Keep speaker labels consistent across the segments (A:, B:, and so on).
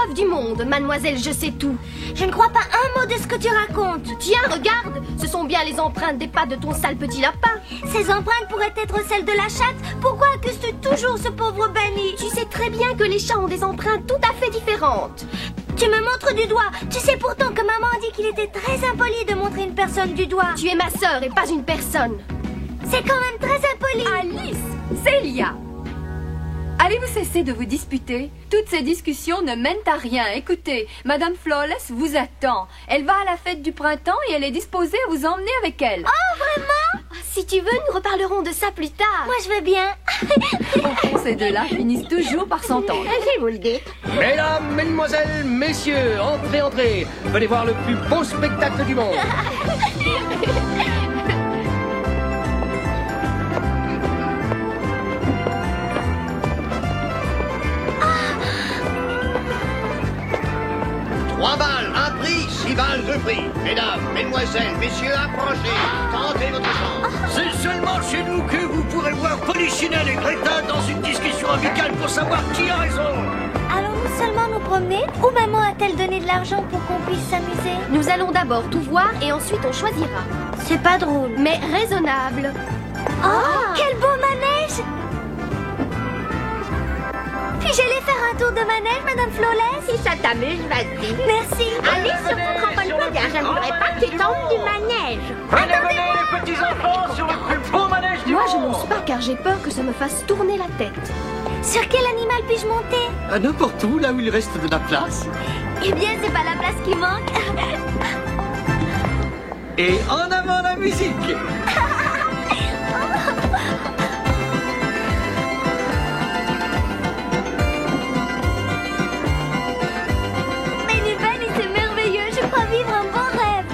A: preuve du monde, mademoiselle, je sais tout.
B: Je ne crois pas un mot de ce que tu racontes.
A: Tiens, regarde, ce sont bien les empreintes des pattes de ton sale petit lapin.
B: Ces empreintes pourraient être celles de la chatte. Pourquoi accuses-tu toujours ce pauvre Benny?
A: Tu sais très bien que les chats ont des empreintes tout à fait différentes.
B: Tu me montres du doigt. Tu sais pourtant que maman a dit qu'il était très impoli de montrer une personne du doigt.
A: Tu es ma sœur et pas une personne.
B: C'est quand même très impoli.
C: Alice, Célia, allez-vous cesser de vous disputer? Toutes ces discussions ne mènent à rien. Écoutez, Madame Flawless vous attend. Elle va à la fête du printemps et elle est disposée à vous emmener avec elle.
B: Oh, vraiment?
A: Si tu veux, nous reparlerons de ça plus tard.
B: Moi, je veux bien.
C: Au fond, ces deux-là finissent toujours par s'entendre.
B: Si vous le dites.
D: Mesdames, mesdemoiselles, messieurs, entrez, entrez. Venez voir le plus beau spectacle du monde.
E: Trois balles, un prix, 6 balles, 2 prix. Mesdames, mesdemoiselles, messieurs, approchez. Tentez votre chance.
F: C'est seulement chez nous que vous pourrez voir Polichinelle et Greta dans une discussion amicale pour savoir qui a raison.
B: Allons-nous seulement nous promener? Ou maman a-t-elle donné de l'argent pour qu'on puisse s'amuser?
A: Nous allons d'abord tout voir et ensuite on choisira.
B: C'est pas drôle.
A: Mais raisonnable.
B: Oh, quel beau manège! Puis-je aller faire un tour de manège, Madame Flawless?
G: Si ça t'amuse, vas-y.
B: Merci.
G: Allez sur mon trampoline, car je ne voudrais pas que tu tombes du manège.
F: Venez, venez, les petits enfants, sur le plus beau manège du
A: Moi,
F: monde.
A: je n'ose pas car j'ai peur que ça me fasse tourner la tête.
B: Sur quel animal puis-je monter?
F: À n'importe où, là où il reste de la place.
B: Eh bien, c'est pas la place qui manque.
F: Et en avant la musique.
B: Benny, c'est merveilleux. Je crois vivre un bon rêve.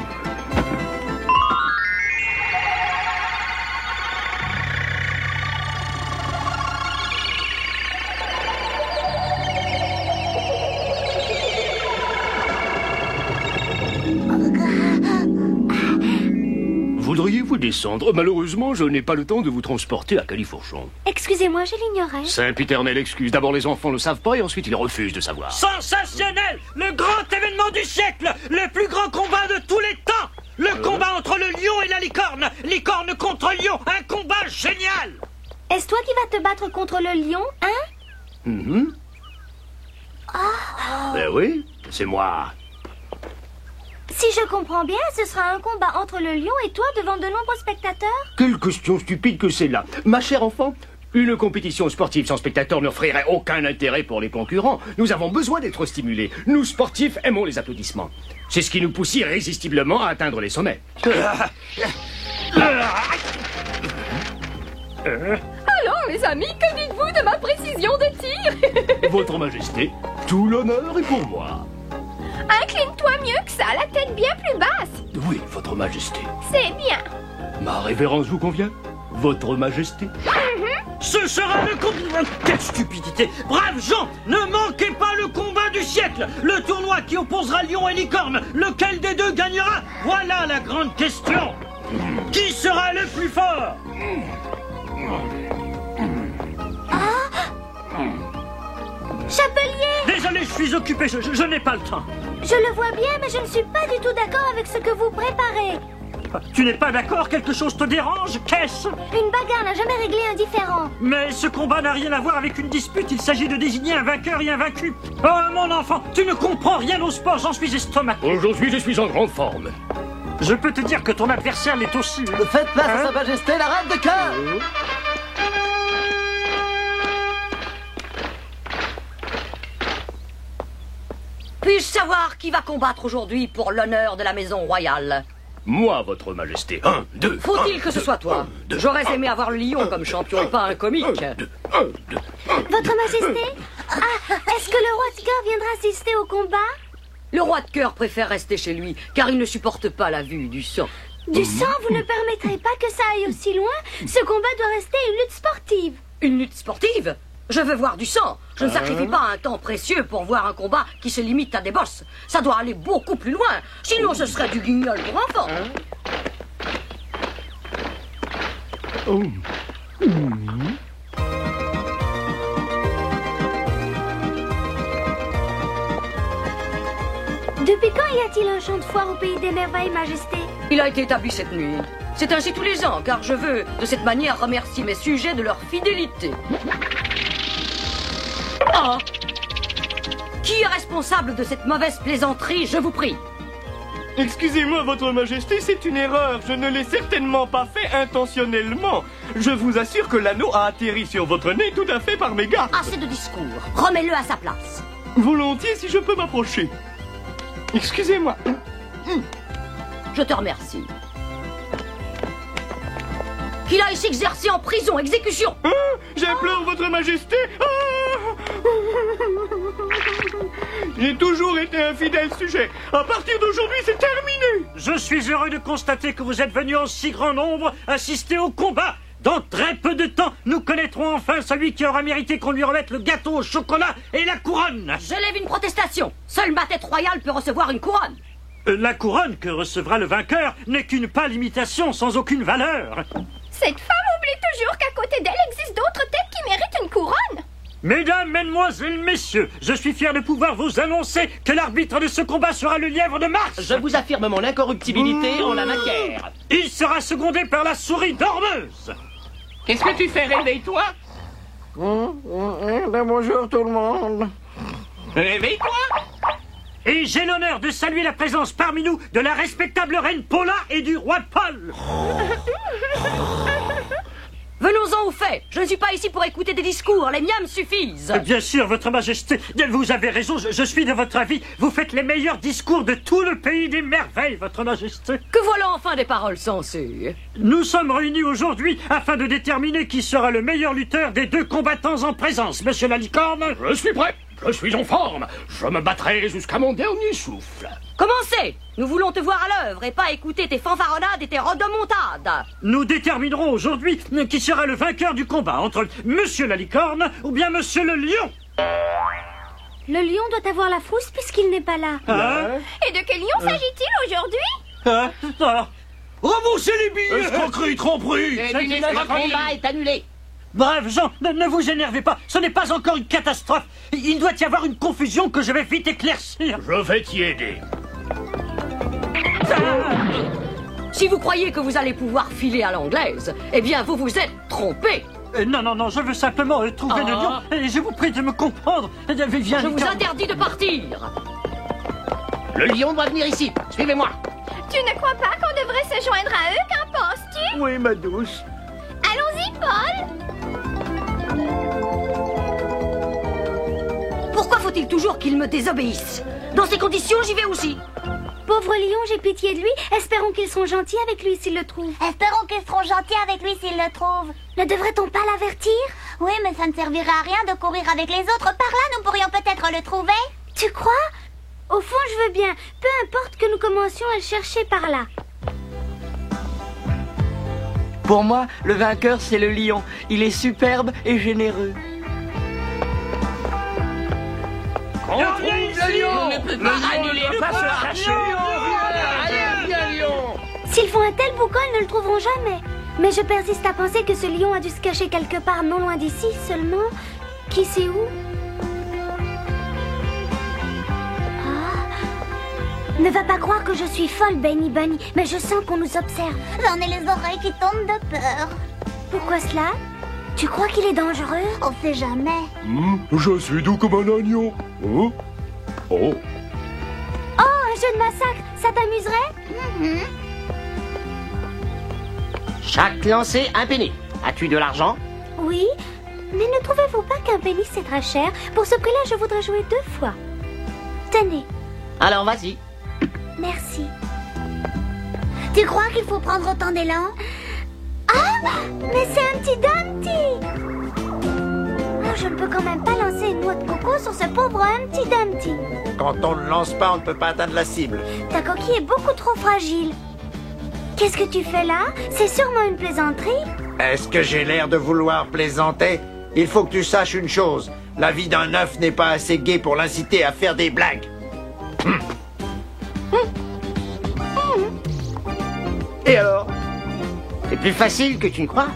D: Voudriez-vous descendre? Malheureusement, je n'ai pas le temps de vous transporter à Califourchon.
B: Excusez-moi, je l'ignorais.
D: Sempiternelle excuse. D'abord, les enfants ne le savent pas et ensuite, ils refusent de savoir.
F: Sensationnel! Le grand événement du siècle! Le plus grand combat de tous les temps! Le combat entre le lion et la licorne! Licorne contre lion! Un combat génial!
B: Est-ce toi qui vas te battre contre le lion, hein?
D: Ben oui, c'est moi.
B: Si je comprends bien, ce sera un combat entre le lion et toi devant de nombreux spectateurs?
D: Quelle question stupide que c'est là. Ma chère enfant, une compétition sportive sans spectateurs n'offrirait aucun intérêt pour les concurrents. Nous avons besoin d'être stimulés. Nous, sportifs, aimons les applaudissements. C'est ce qui nous pousse irrésistiblement à atteindre les sommets.
C: Alors, les amis, que dites-vous de ma précision de tir?
D: Votre Majesté, tout l'honneur est pour moi.
C: Incline-toi mieux que ça, la tête bien plus basse.
D: Oui, Votre Majesté.
C: C'est bien.
D: Ma révérence vous convient? Votre Majesté.
F: Ce sera le combat... Quelle stupidité! Braves gens, ne manquez pas le combat du siècle! Le tournoi qui opposera lion et licorne! Lequel des deux gagnera? Voilà la grande question! Qui sera le plus fort?
B: Chapelier!
F: Désolé, je suis occupé, je n'ai pas le temps.
B: Je le vois bien, mais je ne suis pas du tout d'accord avec ce que vous préparez.
F: Tu n'es pas d'accord? Quelque chose te dérange? Qu'est-ce?
B: Une bagarre n'a jamais réglé un différend.
F: Mais ce combat n'a rien à voir avec une dispute, il s'agit de désigner un vainqueur et un vaincu. Oh mon enfant, tu ne comprends rien au sport, j'en suis estomaqué.
D: Aujourd'hui, je suis en grande forme.
F: Je peux te dire que ton adversaire l'est aussi.
H: Faites place à Sa Majesté, la reine de cœur.
I: Puis-je savoir qui va combattre aujourd'hui pour l'honneur de la maison royale?
D: Moi, Votre Majesté. 1, 2.
I: Faut-il que ce soit toi? J'aurais aimé avoir le lion comme champion et pas un comique.
B: Votre Majesté? Est-ce que le roi de cœur viendra assister au combat?
I: Le roi de cœur préfère rester chez lui, car il ne supporte pas la vue du sang.
B: Du sang, vous ne permettrez pas que ça aille aussi loin? Ce combat doit rester une lutte sportive.
I: Une lutte sportive? Je veux voir du sang. Je ne sacrifie pas un temps précieux pour voir un combat qui se limite à des bosses. Ça doit aller beaucoup plus loin. Sinon, ce serait du guignol pour enfants.
B: Depuis quand y a-t-il un champ de foire au pays des merveilles, Majesté?
I: Il a été établi cette nuit. C'est ainsi tous les ans, car je veux, de cette manière, remercier mes sujets de leur fidélité. Ah! Qui est responsable de cette mauvaise plaisanterie, je vous prie?
J: Excusez-moi, Votre Majesté, c'est une erreur. Je ne l'ai certainement pas fait intentionnellement. Je vous assure que l'anneau a atterri sur votre nez tout à fait par mégarde.
I: Assez de discours. Remets-le à sa place.
J: Volontiers si je peux m'approcher. Excusez-moi.
I: Je te remercie. Qu'il aille s'exercer en prison, exécution.
J: J'implore Votre Majesté. J'ai toujours été un fidèle sujet. À partir d'aujourd'hui, c'est terminé.
F: Je suis heureux de constater que vous êtes venus en si grand nombre assister au combat. Dans très peu de temps, nous connaîtrons enfin celui qui aura mérité qu'on lui remette le gâteau au chocolat et la couronne.
I: Je lève une protestation. Seule ma tête royale peut recevoir une couronne.
F: La couronne que recevra le vainqueur n'est qu'une pâle imitation sans aucune valeur.
A: Cette femme oublie toujours qu'à côté d'elle existe d'autres têtes qui méritent une couronne.
F: Mesdames, mesdemoiselles, messieurs, je suis fier de pouvoir vous annoncer que l'arbitre de ce combat sera le lièvre de Mars.
H: Je vous affirme mon incorruptibilité en la matière.
F: Il sera secondé par la souris dormeuse.
H: Qu'est-ce que tu fais, réveille-toi?
K: Bonjour tout le monde.
H: Réveille-toi.
F: Et j'ai l'honneur de saluer la présence parmi nous de la respectable reine Paula et du roi Paul.
I: Venons-en aux faits. Je ne suis pas ici pour écouter des discours. Les miens me suffisent.
F: Bien sûr, Votre Majesté. Vous avez raison. Je suis de votre avis. Vous faites les meilleurs discours de tout le pays des merveilles, Votre Majesté.
I: Que voilà enfin des paroles sensées.
F: Nous sommes réunis aujourd'hui afin de déterminer qui sera le meilleur lutteur des deux combattants en présence. Monsieur la licorne.
D: Je suis prêt. Je suis en forme. Je me battrai jusqu'à mon dernier souffle.
I: Commencez. Nous voulons te voir à l'œuvre et pas écouter tes fanfaronnades et tes rodomontades.
F: Nous déterminerons aujourd'hui qui sera le vainqueur du combat entre Monsieur la licorne ou bien Monsieur le lion.
B: Le lion doit avoir la frousse puisqu'il n'est pas là.
A: Et de quel lion s'agit-il aujourd'hui?
F: Remboursez les billets.
J: Escroquerie, tromperie.
H: Le combat est annulé.
F: Bref, Jean, ne vous énervez pas. Ce n'est pas encore une catastrophe. Il doit y avoir une confusion que je vais vite éclaircir.
D: Je vais t'y aider.
I: Si vous croyez que vous allez pouvoir filer à l'anglaise, eh bien vous vous êtes trompé.
F: Non, je veux simplement trouver le lion. Et je vous prie de me comprendre. Viens,
I: je vous interdis de partir.
H: Le lion doit venir ici. Suivez-moi.
A: Tu ne crois pas qu'on devrait se joindre à eux? Qu'en penses-tu?
K: Oui, ma douce.
A: Allons-y, Paul.
I: Pourquoi faut-il toujours qu'il me désobéisse? Dans ces conditions, j'y vais aussi.
B: Pauvre lion, j'ai pitié de lui. Espérons qu'ils seront gentils avec lui s'ils le trouvent.
L: Espérons qu'ils seront gentils avec lui s'ils le trouvent.
B: Ne devrait-on pas l'avertir?
L: Oui, mais ça ne servira à rien de courir avec les autres. Par là, nous pourrions peut-être le trouver.
B: Tu crois? Au fond, je veux bien. Peu importe que nous commencions à le chercher par là.
K: Pour moi, le vainqueur, c'est le lion. Il est superbe et généreux.
H: On trouve le lion. On ne peut pas annuler le combat.
K: Allez, viens, lion.
B: S'ils font un tel boucan, ils ne le trouveront jamais. Mais je persiste à penser que ce lion a dû se cacher quelque part non loin d'ici. Seulement, qui sait où? Ne va pas croire que je suis folle, Benny Bunny, mais je sens qu'on nous observe.
L: J'en ai les oreilles qui tombent de peur.
B: Pourquoi cela? Tu crois qu'il est dangereux?
L: On sait jamais.
J: Je suis doux comme un agneau. Oh.
B: Oh, un jeu de massacre, ça t'amuserait?
H: Chaque lancé, un penny. As-tu de l'argent?
B: Oui, mais ne trouvez-vous pas qu'un penny c'est très cher? Pour ce prix-là, je voudrais jouer 2 fois. Tenez.
H: Alors vas-y.
B: Merci.
L: Tu crois qu'il faut prendre autant d'élan?
B: Ah, mais c'est un petit Dumpty. Oh, je ne peux quand même pas lancer une noix de coco sur ce pauvre Humpty Dumpty.
K: Quand on ne lance pas, on ne peut pas atteindre la cible.
B: Ta coquille est beaucoup trop fragile. Qu'est-ce que tu fais là? C'est sûrement une plaisanterie.
K: Est-ce que j'ai l'air de vouloir plaisanter? Il faut que tu saches une chose. La vie d'un œuf n'est pas assez gaie pour l'inciter à faire des blagues.
H: Et alors? C'est plus facile que tu ne crois.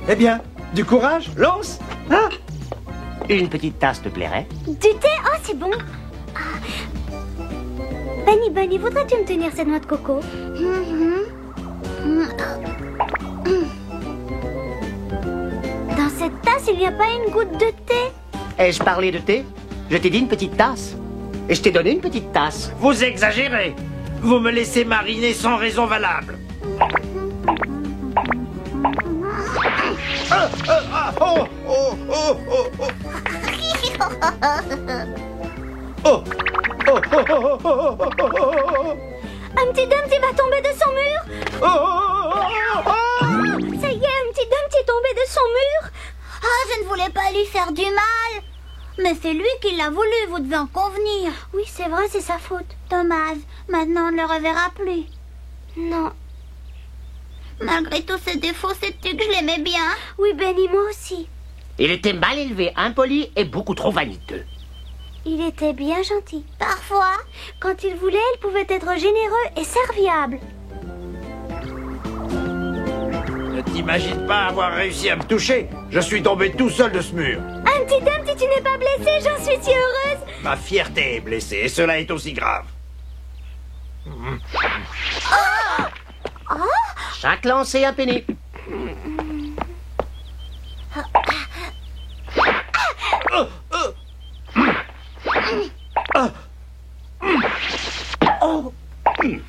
K: Eh bien, du courage, lance. Hein?
H: Une petite tasse te plairait?
B: Du thé? Oh, c'est bon. Bunny, voudrais-tu me tenir cette noix de coco? Dans cette tasse, il n'y a pas une goutte de thé?
D: Ai-je parlé de thé? Je t'ai dit une petite tasse. Et je t'ai donné une petite tasse.
K: Vous exagérez. Vous me laissez mariner sans raison valable.
B: Humpty Dumpty va tomber de son mur. Ça y est, Humpty Dumpty est tombé de son mur.
L: Ah, je ne voulais pas lui faire du mal. Mais c'est lui qui l'a voulu, vous devez en convenir.
B: Oui, c'est vrai, c'est sa faute.
L: Dommage, maintenant on ne le reverra plus.
B: Non.
L: Malgré tous ses défauts, sais-tu que je l'aimais bien?
B: Oui, Benny, moi aussi.
D: Il était mal élevé, impoli et beaucoup trop vaniteux.
B: Il était bien gentil.
L: Parfois,
B: quand il voulait, il pouvait être généreux et serviable.
K: Ne t'imagine pas avoir réussi à me toucher. Je suis tombé tout seul de ce mur.
B: Humpty Dumpty, tu n'es pas blessé, j'en suis si heureuse.
K: Ma fierté est blessée et cela est aussi grave.
D: Chaque lancer un penny.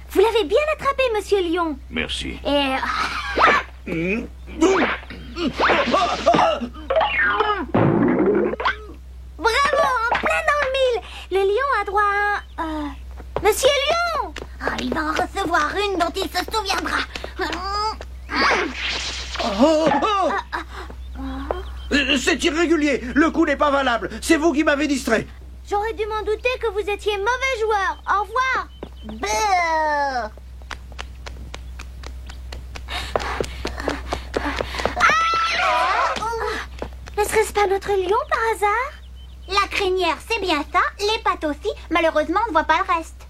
B: Vous l'avez bien attrapé, Monsieur Lion.
D: Merci.
B: Et... Bravo, en plein dans le mille. Le lion a droit à un... Monsieur Lion!
L: Ah, il va en recevoir une dont il se souviendra.
K: C'est irrégulier. Le coup n'est pas valable. C'est vous qui m'avez distrait.
B: J'aurais dû m'en douter que vous étiez mauvais joueur. Au revoir.
L: Brrr.
B: Ne serait-ce pas notre lion par hasard?
L: La crinière, c'est bien ça. Les pattes aussi. Malheureusement, on ne voit pas le reste.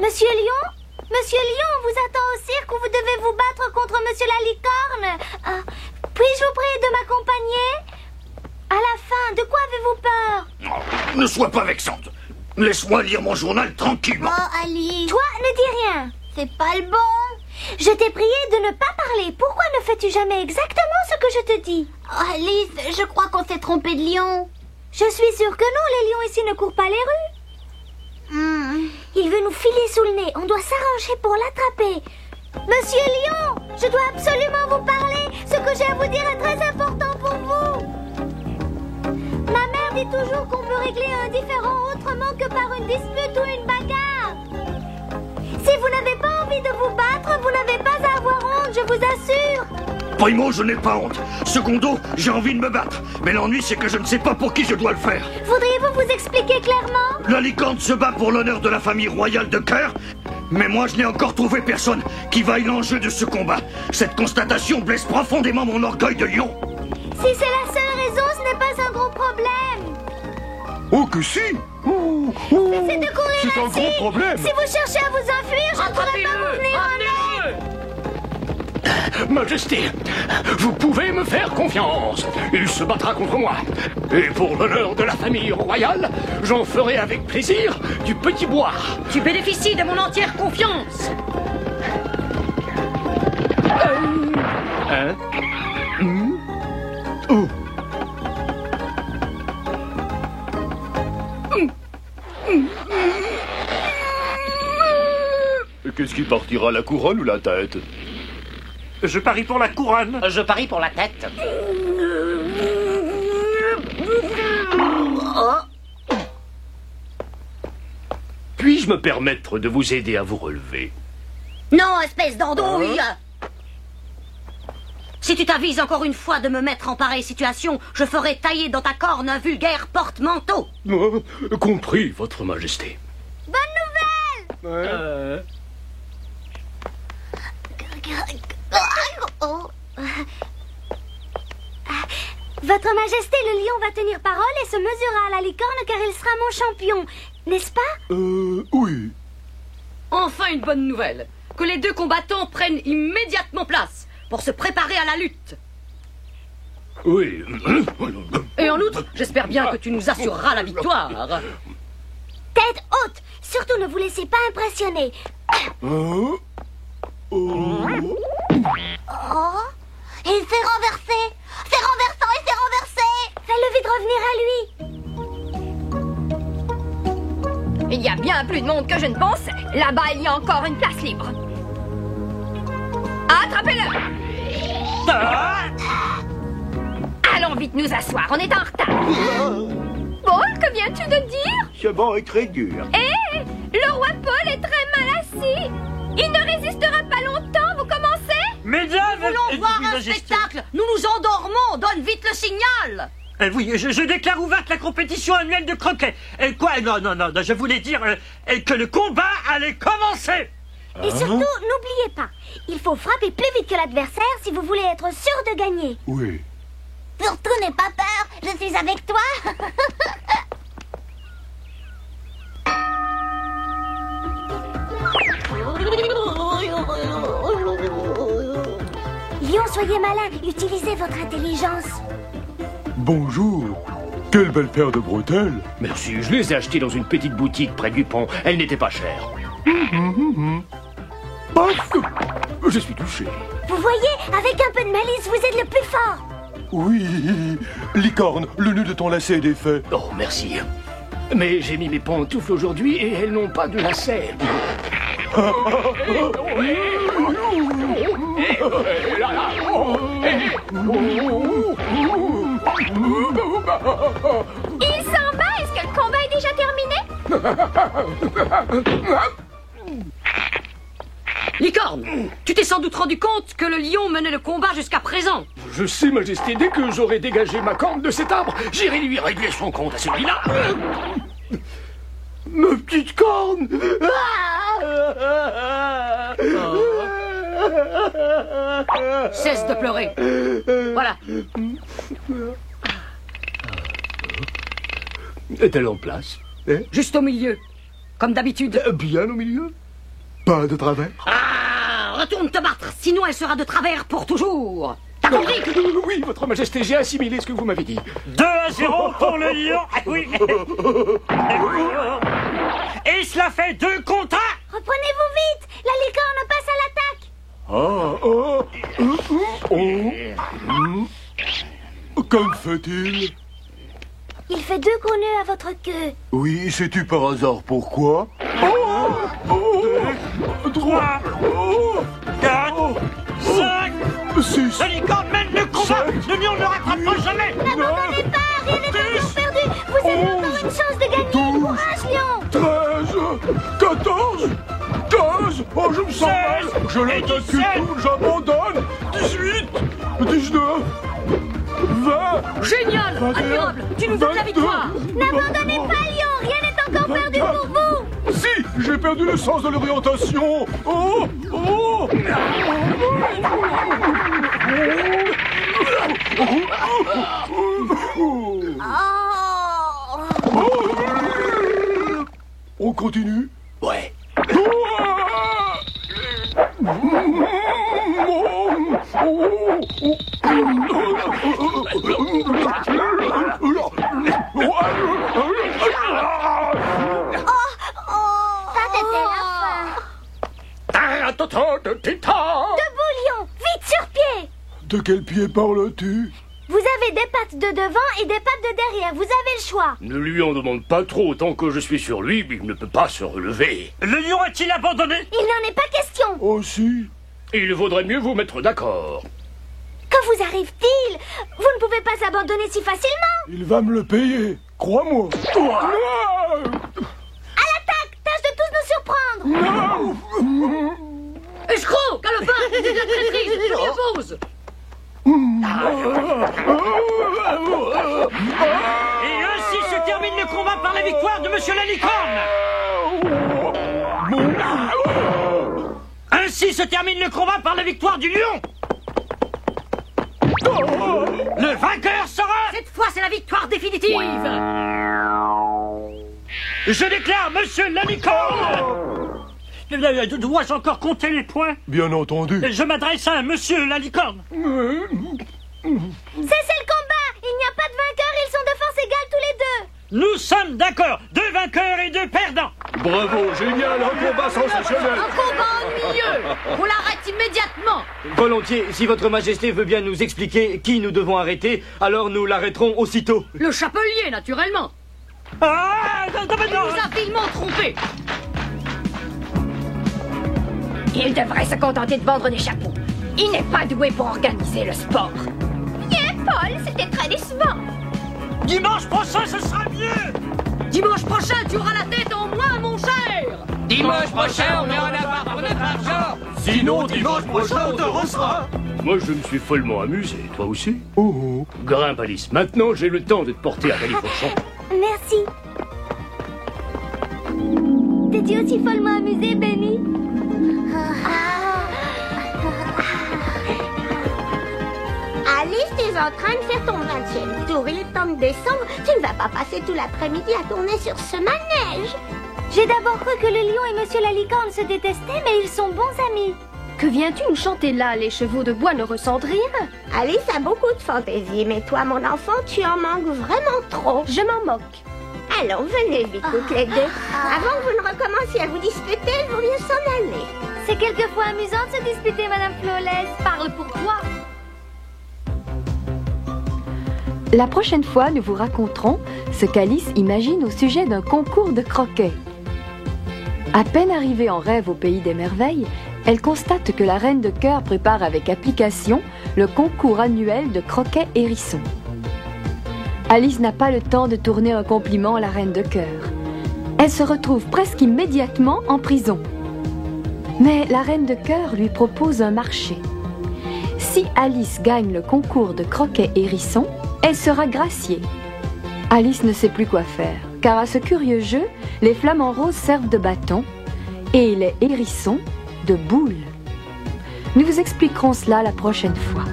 B: Monsieur Lion? Monsieur Lion, on vous attend au cirque où vous devez vous battre contre Monsieur la licorne. Puis-je vous prier de m'accompagner? À la fin, de quoi avez-vous peur?
D: Ne sois pas vexante. Laisse-moi lire mon journal tranquillement.
L: Oh, Alice.
B: Toi, ne dis rien.
L: C'est pas le bon.
B: Je t'ai prié de ne pas parler. Pourquoi ne fais-tu jamais exactement ce que je te dis?
L: Oh, Alice, je crois qu'on s'est trompé de lion.
B: Je suis sûre que non, les lions ici ne courent pas les rues. Il veut nous filer sous le nez. On doit s'arranger pour l'attraper. Monsieur Lion, je dois absolument vous parler. Ce que j'ai à vous dire est très important pour vous. Ma mère dit toujours qu'on peut régler un différend autrement que par une dispute ou une bagarre. Si vous n'avez pas envie de vous battre, vous n'avez pas à avoir honte, je vous assure.
D: Primo, je n'ai pas honte. Secondo, j'ai envie de me battre. Mais l'ennui, c'est que je ne sais pas pour qui je dois le faire.
B: Voudriez-vous vous expliquer clairement?
D: La licorne se bat pour l'honneur de la famille royale de cœur. Mais moi, je n'ai encore trouvé personne qui vaille l'enjeu de ce combat. Cette constatation blesse profondément mon orgueil de lion.
B: Si c'est la seule raison, ce n'est pas un gros problème.
M: Oh que si.
B: C'est de courir
M: C'est un
B: ainsi.
M: gros problème.
B: Si vous cherchez à vous enfuir, je ne pourrai pas vous venir en aide.
M: Majesté, vous pouvez me faire confiance. Il se battra contre moi. Et pour l'honneur de la famille royale, j'en ferai avec plaisir du petit bois.
I: Tu bénéficies de mon entière confiance.
M: Hein? Oh. Qu'est-ce qui partira, la couronne ou la tête?
J: Je parie pour la couronne.
D: Je parie pour la tête.
M: Puis-je me permettre de vous aider à vous relever?
I: Non, espèce d'andouille. Si tu t'avises encore une fois de me mettre en pareille situation, je ferai tailler dans ta corne un vulgaire porte-manteau.
M: Compris, votre majesté.
B: Bonne nouvelle. Votre Majesté, le lion va tenir parole et se mesurera à la licorne car il sera mon champion, n'est-ce pas?
M: Oui.
I: Enfin une bonne nouvelle. Que les deux combattants prennent immédiatement place pour se préparer à la lutte.
M: Oui.
I: Et en outre, j'espère bien que tu nous assureras la victoire.
B: Tête haute. Surtout ne vous laissez pas impressionner.
L: Oh, il s'est renversé. C'est renversant, il s'est renversé.
B: Fais-le vite revenir à lui.
A: Il y a bien plus de monde que je ne pensais. Là-bas, il y a encore une place libre. Attrapez-le! Allons vite nous asseoir, on est en retard. Paul, que viens-tu de dire?
K: Ce banc est très dur.
A: Hé! Le roi Paul est très mal assis. Il ne résistera pas longtemps, vous commencez?
F: Mesdames,
I: Nous voulons voir un spectacle. Nous nous endormons. Donne vite le signal.
F: Oui, je déclare ouverte la compétition annuelle de croquet. Quoi? Non, je voulais dire que le combat allait commencer.
B: Et surtout, n'oubliez pas, il faut frapper plus vite que l'adversaire si vous voulez être sûr de gagner.
M: Oui.
L: Surtout, n'aie pas peur, je suis avec toi.
B: Lion, soyez malin, utilisez votre intelligence.
M: Bonjour. Quelle belle paire de bretelles.
D: Merci, je les ai achetées dans une petite boutique près du pont. Elles n'étaient pas chères. Je suis touché.
B: Vous voyez, avec un peu de malice, vous êtes le plus fort.
M: Oui. Licorne, le nœud de ton lacet est défait.
D: Oh, merci. Mais j'ai mis mes pantoufles aujourd'hui et elles n'ont pas de lacet.
A: Il s'en va. Est-ce que le combat est déjà terminé?
I: Licorne, tu t'es sans doute rendu compte que le lion menait le combat jusqu'à présent.
M: Je sais, Majesté, dès que j'aurai dégagé ma corne de cet arbre, j'irai lui régler son compte à celui-là. Ma petite corne.
I: Cesse de pleurer. Voilà.
M: Est-elle en place?
I: Juste au milieu, comme d'habitude.
M: Bien au milieu? Pas de travers?
I: Retourne te battre, sinon elle sera de travers pour toujours. T'as compris?
M: Oui, votre Majesté, j'ai assimilé ce que vous m'avez dit.
F: 2-0 pour le lion. Oui. Et cela fait 2 contre 1.
B: Reprenez-vous vite, la licorne passe à l'attaque.
M: Comme fait-il?
B: Il fait 2 gros nœuds à votre queue.
M: Oui, sais-tu par hasard pourquoi?
F: 3, 4, 5,
M: 6.
F: La licorne mène le combat. Le lion ne rattrapera jamais.
B: N'abandonnez pas, rien n'est encore perdu. Vous avez encore une chance de gagner. Courage, Lion.
M: 13, 14, 15. Oh, je me sens mal. Je l'attaque tout, j'abandonne. 18, 19, 20.
I: Génial,
M: 21,
I: admirable. Tu nous donnes la victoire.
B: N'abandonnez pas, Lion. Rien n'est encore perdu pour vous.
M: Si, j'ai perdu le sens de l'orientation. On continue?
D: Ouais.
B: Debout, Lion. Vite sur pied.
M: De quel pied parles-tu?
B: Vous avez des pattes de devant et des pattes de derrière. Vous avez le choix.
D: Ne lui en demande pas trop. Tant que je suis sur lui, il ne peut pas se relever.
F: Le lion a-t-il abandonné?
B: Il n'en est pas question.
M: Oh si.
D: Il vaudrait mieux vous mettre d'accord.
B: Que vous arrive-t-il? Vous ne pouvez pas abandonner si facilement.
M: Il va me le payer, crois-moi.
B: À l'attaque. Tâche de tous nous surprendre.
I: Escroc, galopin, c'est de la traîtrise. Je m'y oppose.
F: Et ainsi se termine le combat par la victoire de Monsieur la Licorne. Ainsi se termine le combat par la victoire du lion. Le vainqueur sera...
I: Cette fois, c'est la victoire définitive.
F: Je déclare Monsieur la Licorne. Dois-je encore compter les points?
M: Bien entendu.
F: Je m'adresse à Monsieur la Licorne.
B: Cessez le combat. Il n'y a pas de vainqueur. Ils sont de force égale tous les deux.
F: Nous sommes d'accord. 2 vainqueurs et 2 perdants.
D: Bravo, génial, un combat sensationnel.
I: Un combat ennuyeux. On l'arrête immédiatement.
J: Volontiers, si votre majesté veut bien nous expliquer qui nous devons arrêter, alors nous l'arrêterons aussitôt.
I: Le chapelier, naturellement.
F: Ah,
I: Il nous a vilement trompés.
A: Il devrait se contenter de vendre des chapeaux. Il n'est pas doué pour organiser le sport.
L: Tiens, Paul, c'était très décevant.
F: Dimanche prochain, ce sera mieux.
I: Dimanche prochain, tu auras la tête en moins, mon cher.
H: Dimanche prochain, on ira en avoir pour notre argent.
D: Sinon, dimanche prochain, on te reçoit. Moi, je me suis follement amusé. Toi aussi? Oh. Grimpe, Alice. Maintenant, j'ai le temps de te porter à Califourchon.
B: Merci. T'es-tu aussi follement amusé, Benny?
G: Alice, tu es en train de faire ton 20e tour. Il est temps de descendre. Tu ne vas pas passer tout l'après-midi à tourner sur ce manège.
B: J'ai d'abord cru que le lion et Monsieur la licorne se détestaient, mais ils sont bons amis.
C: Que viens-tu nous chanter là? Les chevaux de bois ne ressentent rien.
G: Alice a beaucoup de fantaisie, mais toi, mon enfant, tu en manques vraiment trop.
C: Je m'en moque.
G: Allons, venez vite, toutes les deux. Avant que vous ne recommenciez à vous disputer, il vaut mieux s'en aller.
B: C'est quelquefois amusant de se disputer, Madame Flawless.
C: Parle pour toi.
N: La prochaine fois, nous vous raconterons ce qu'Alice imagine au sujet d'un concours de croquet. À peine arrivée en rêve au pays des merveilles, elle constate que la reine de cœur prépare avec application le concours annuel de croquet hérisson. Alice n'a pas le temps de tourner un compliment à la reine de cœur. Elle se retrouve presque immédiatement en prison. Mais la reine de cœur lui propose un marché. Si Alice gagne le concours de croquet hérisson, elle sera graciée. Alice ne sait plus quoi faire, car à ce curieux jeu, les flamants roses servent de bâton et les hérissons de boules. Nous vous expliquerons cela la prochaine fois.